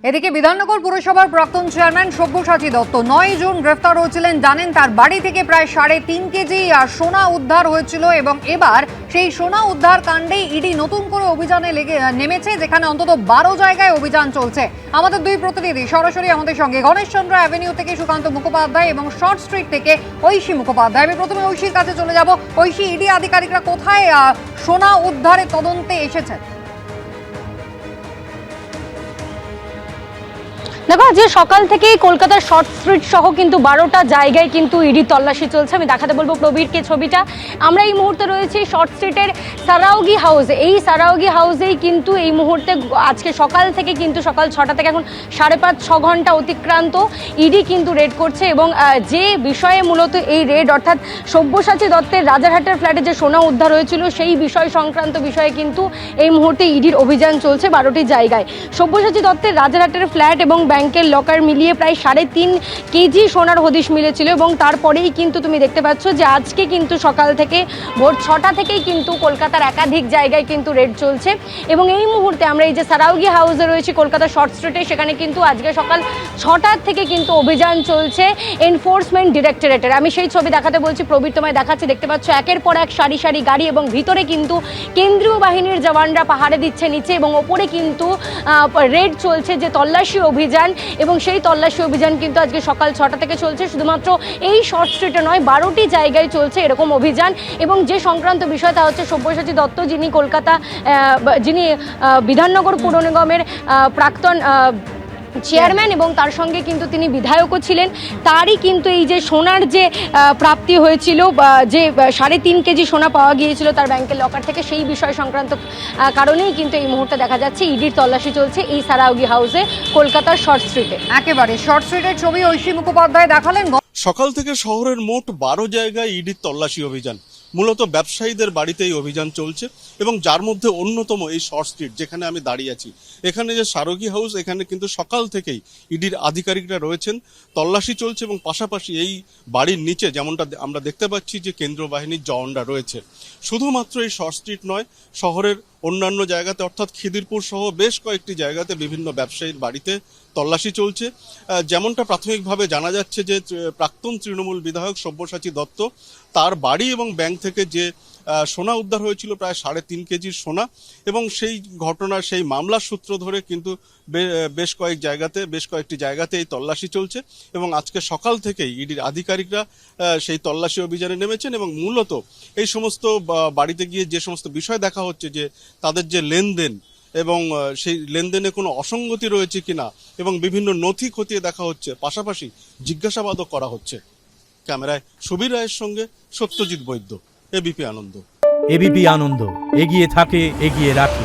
এদিকে বিধাননগর পুরসভার প্রাক্তন চেয়ারম্যান সব্যসাচী দত্ত 9 জুন গ্রেফতার হয়েছিলেন। জানেন, তার বাড়ি থেকে প্রায় 3.5 কেজি সোনা উদ্ধার হয়েছিল এবং এবার সেই সোনা উদ্ধার কাণ্ডেই ইডি নতুন করে অভিযানে নেমেছে, যেখানে অন্তত 12 জায়গায় অভিযান চলছে। আমাদের দুই প্রতিনিধি সরাসরি আমাদের সঙ্গে গণেশচন্দ্র অ্যাভিনিউ থেকে সুকান্ত মুখোপাধ্যায় এবং শর্ট স্ট্রিট থেকে ঐশী মুখোপাধ্যায়। আমি প্রথমে ঐশীর কাছে চলে যাব। ঐশী, ইডি আধিকারিকরা কোথায় সোনা উদ্ধারের তদন্তে এসেছেন? দেখো, আজকে সকাল থেকেই কলকাতার শর্ট স্ট্রিট সহ কিন্তু 12টা জায়গায় কিন্তু ইডি তল্লাশি চলছে। আমি দেখাতে বলবো প্রবীরকে ছবিটা। আমরা এই মুহূর্তে রয়েছি শর্ট স্ট্রিটের সারাউগি হাউসে। এই সারাউগি হাউসেই কিন্তু এই মুহূর্তে আজকে সকাল থেকে কিন্তু সকাল 6টা থেকে এখন 5.5-6 ঘন্টা অতিক্রান্ত ইডি কিন্তু রেড করছে। এবং যে বিষয়ে মূলত এই রেড, অর্থাৎ সব্যসাচী দত্তের রাজারহাটের ফ্ল্যাটে যে সোনা উদ্ধার হয়েছিল সেই বিষয় সংক্রান্ত বিষয়ে কিন্তু এই মুহূর্তে ইডির অভিযান চলছে 12টি জায়গায়। সব্যসাচী দত্তের রাজারহাটের ফ্ল্যাট এবং ব্যাংকের লকার মিলিয়ে প্রায় 3.5 কেজি সোনার হদিশ মিলেছিল। এবং তারপরেই কিন্তু তুমি দেখতে পাচ্ছ যে আজকে কিন্তু সকাল থেকে ভোর 6টা থেকেই কিন্তু কলকাতার একাধিক জায়গায় কিন্তু রেড চলছে। এবং এই মুহূর্তে আমরা এই যে সারাউগি হাউসে রয়েছি কলকাতা শর্ট স্ট্রিটে, সেখানে কিন্তু আজকে সকাল 6টার থেকে কিন্তু অভিযান চলছে এনফোর্সমেন্ট ডিরেক্টরেটের। আমি সেই ছবি দেখাতে বলছি, প্রবীর তোমায় দেখাচ্ছি। দেখতে পাচ্ছ একের পর এক সারি সারি গাড়ি এবং ভিতরে কিন্তু কেন্দ্রীয় বাহিনীর জওয়ানরা পাহাড়ে দিচ্ছে নিচে, এবং ওপরে কিন্তু রেড চলছে, যে তল্লাশি অভিযান। এবং সেই তল্লাশি অভিযান কিন্তু আজকে সকাল 6টা থেকে চলছে। শুধুমাত্র এই শর্ট স্ট্রিটে নয়, 12টি জায়গায় চলছে এরকম অভিযান। এবং যে সংক্রান্ত বিষয় তা হচ্ছে সব্যসাচী দত্ত, যিনি বিধাননগর পুর নিগমের প্রাক্তন চেয়ারম্যান এবং তার সঙ্গে কিন্তু তিনি বিধায়কও ছিলেন। তারই কিন্তু এই যে সোনার যে প্রাপ্তি হয়েছিল, যে 3.5 কেজি সোনা পাওয়া গিয়েছিল তার ব্যাংকের লকার থেকে, সেই বিষয় সংক্রান্ত কারণেই কিন্তু এই মুহূর্তে দেখা যাচ্ছে ইডির তল্লাশি চলছে এই সারাউগি হাউসে কলকাতার শর্ট স্ট্রিটে। একেবারে শর্ট স্ট্রিটের ছবি ঐশী মুখোপাধ্যায় দেখালেন। সকাল থেকে শহরের মোট 12 জায়গায় ইডির তল্লাশি অভিযান। মূলত ব্যবসায়ীদের বাড়িতেই অভিযান চলছে এবং যার মধ্যে অন্যতম এই শর্ট স্ট্রিট যেখানে আমি দাঁড়িয়ে আছি, এখানে যে সারোগি হাউস, এখানে কিন্তু সকাল থেকেই ইডির আধিকারিকরা রয়েছেন, তল্লাশি চলছে। এবং পাশাপাশি এই বাড়ির নিচে যেমনটা আমরা দেখতে পাচ্ছি যে কেন্দ্রীয় বাহিনীর জওয়ানরা রয়েছে। শুধুমাত্র এই শর্ট স্ট্রিট নয়, শহরের অন্যান্য জায়গাতে অর্থাৎ খিদিরপুর সহ বেশ কয়েকটি জায়গাতে বিভিন্ন ব্যবসায়ীর বাড়িতে তল্লাশি চলছে। যেমনটা প্রাথমিকভাবে জানা যাচ্ছে যে প্রাক্তন তৃণমূল বিধায়ক সব্যসাচী দত্ত, তার বাড়ি এবং ব্যাংক থেকে যে সোনা উদ্ধার হয়েছিল প্রায় 3.5 কেজির সোনা, এবং সেই ঘটনার সেই মামলার সূত্র ধরে কিন্তু বেশ কয়েকটি জায়গাতে এই তল্লাশি চলছে। এবং আজকে সকাল থেকেই ইডির আধিকারিকরা সেই তল্লাশি অভিযানে নেমেছেন এবং মূলত এই সমস্ত বাড়িতে গিয়ে যে সমস্ত বিষয় দেখা হচ্ছে, যে তাদের যে লেনদেন এবং সেই লেনদেনে কোনো অসঙ্গতি রয়েছে কিনা, এবং বিভিন্ন নথি খতিয়ে দেখা হচ্ছে, পাশাপাশি জিজ্ঞাসাবাদও করা হচ্ছে। ক্যামেরায় সুবীর রায়ের সঙ্গে সত্যজিৎ বৈদ্য, এবিপি আনন্দ। এবিপি আনন্দ, এগিয়ে থাকে, এগিয়ে রাখে।